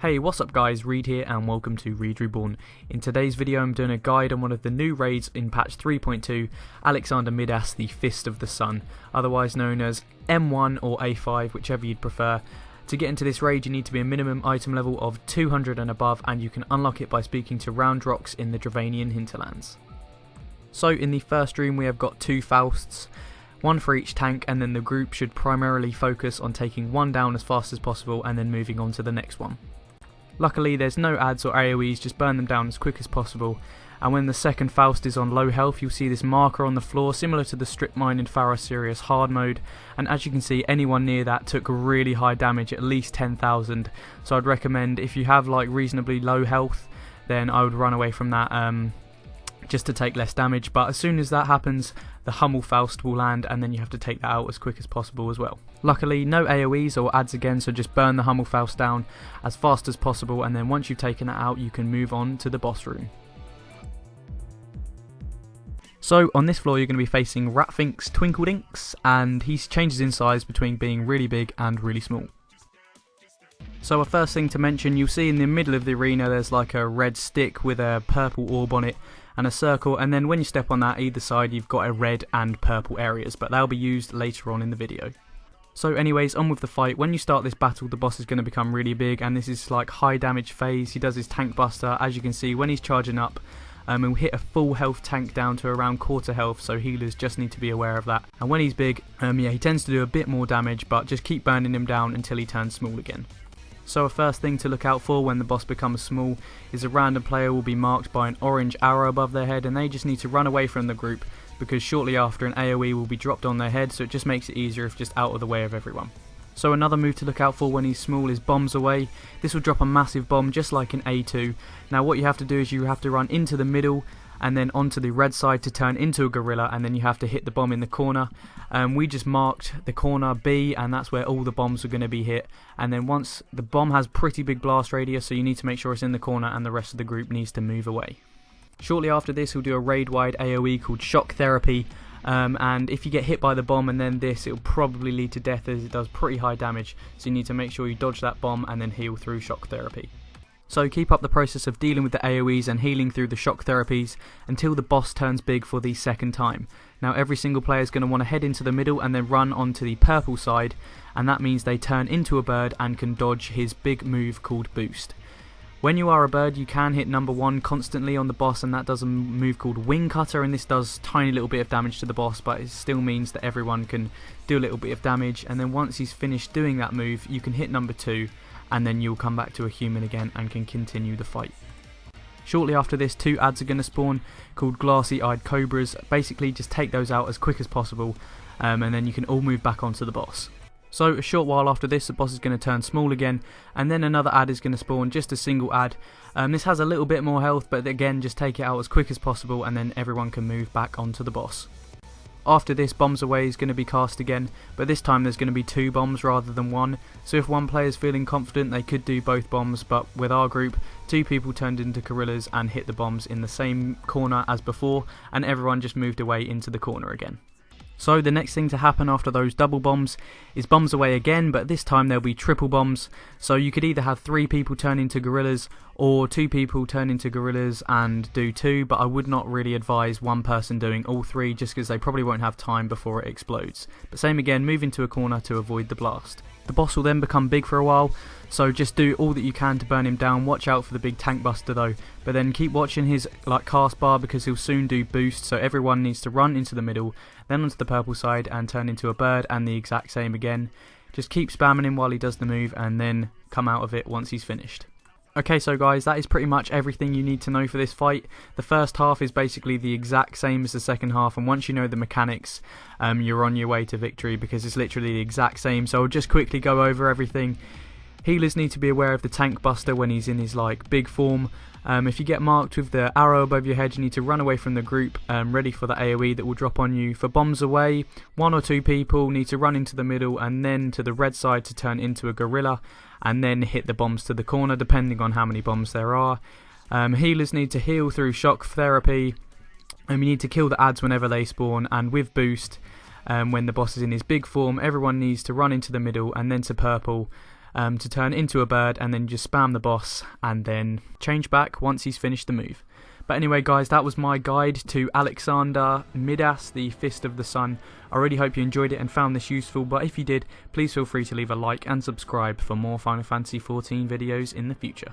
Hey, what's up guys, Reed here and welcome to ReadReborn. In today's video I'm doing a guide on one of the new raids in patch 3.2, Alexander Midas, the Fist of the Sun, otherwise known as M1 or A5, whichever you'd prefer. To get into this raid you need to be a minimum item level of 200 and above, and you can unlock it by speaking to Roundrocks in the Dravanian hinterlands. So in the first room we have got two Fausts, one for each tank, and then the group should primarily focus on taking one down as fast as possible and then moving on to the next one. Luckily there's no ads or AoEs, just burn them down as quick as possible, and when the second Faust is on low health you'll see this marker on the floor similar to the strip mine in Pharaoh Sirius hard mode, and as you can see anyone near that took really high damage, at least 10,000, so I'd recommend if you have like reasonably low health then I would run away from that just to take less damage, but as soon as that happens the Hummel Faust will land and then you have to take that out as quick as possible as well. Luckily no AoEs or ads again, so just burn the Hummel Faust down as fast as possible, and then once you've taken it out you can move on to the boss room. So on this floor you're going to be facing Ratfink's Twinkledinks, and he changes in size between being really big and really small. So a first thing to mention, you'll see in the middle of the arena there's like a red stick with a purple orb on it and a circle, and then when you step on that either side you've got a red and purple areas, but they'll be used later on in the video. So anyways, on with the fight. When you start this battle the boss is going to become really big, and this is like high damage phase. He does his tank buster, as you can see when he's charging up. He'll hit a full health tank down to around quarter health, so healers just need to be aware of that. And when he's big, he tends to do a bit more damage, but just keep burning him down until he turns small again. So a first thing to look out for when the boss becomes small is a random player will be marked by an orange arrow above their head, and they just need to run away from the group because shortly after an AoE will be dropped on their head, so it just makes it easier if just out of the way of everyone. So another move to look out for when he's small is bombs away. This will drop a massive bomb just like in A2. Now what you have to do is you have to run into the middle and then onto the red side to turn into a gorilla, and then you have to hit the bomb in the corner. We just marked the corner B, and that's where all the bombs are going to be hit, and then once the bomb has pretty big blast radius, so you need to make sure it's in the corner and the rest of the group needs to move away. Shortly after this he'll do a raid wide AoE called Shock Therapy, and if you get hit by the bomb and then this, it'll probably lead to death as it does pretty high damage, so you need to make sure you dodge that bomb and then heal through Shock Therapy. So keep up the process of dealing with the AoEs and healing through the shock therapies until the boss turns big for the second time. Now every single player is going to want to head into the middle and then run onto the purple side, and that means they turn into a bird and can dodge his big move called Boost. When you are a bird you can hit number 1 constantly on the boss, and that does a move called Wing Cutter, and this does tiny little bit of damage to the boss, but it still means that everyone can do a little bit of damage, and then once he's finished doing that move you can hit number 2 and then you'll come back to a human again and can continue the fight. Shortly after this 2 ads are going to spawn called Glassy Eyed Cobras. Basically just take those out as quick as possible, and then you can all move back onto the boss. So a short while after this the boss is going to turn small again, and then another ad is going to spawn, just a single ad. This has a little bit more health, but again just take it out as quick as possible and then everyone can move back onto the boss. After this bombs away is going to be cast again, but this time there's going to be 2 bombs rather than 1, so if one player is feeling confident they could do both bombs, but with our group 2 people turned into gorillas and hit the bombs in the same corner as before, and everyone just moved away into the corner again. So the next thing to happen after those double bombs is bombs away again, but this time there'll be triple bombs, so you could either have 3 people turn into gorillas or 2 people turn into gorillas and do 2, but I would not really advise one person doing all 3 just because they probably won't have time before it explodes. But same again, move into a corner to avoid the blast. The boss will then become big for a while, so just do all that you can to burn him down. Watch out for the big tank buster though, but then keep watching his cast bar because he'll soon do boost, so everyone needs to run into the middle, then onto the purple side and turn into a bird, and the exact same again. Just keep spamming him while he does the move and then come out of it once he's finished. Okay, so guys, that is pretty much everything you need to know for this fight. The first half is basically the exact same as the second half, and once you know the mechanics, you're on your way to victory because it's literally the exact same. So I'll just quickly go over everything. Healers need to be aware of the tank buster when he's in his big form. If you get marked with the arrow above your head you need to run away from the group, ready for the AoE that will drop on you. For bombs away, 1 or 2 people need to run into the middle and then to the red side to turn into a gorilla, and then hit the bombs to the corner depending on how many bombs there are. Healers need to heal through shock therapy, and you need to kill the ads whenever they spawn, and with boost when the boss is in his big form everyone needs to run into the middle and then to purple, to turn into a bird, and then just spam the boss and then change back once he's finished the move. But anyway guys, that was my guide to Alexander Midas, the Fist of the Sun. I really hope you enjoyed it and found this useful, but if you did, please feel free to leave a like and subscribe for more Final Fantasy XIV videos in the future.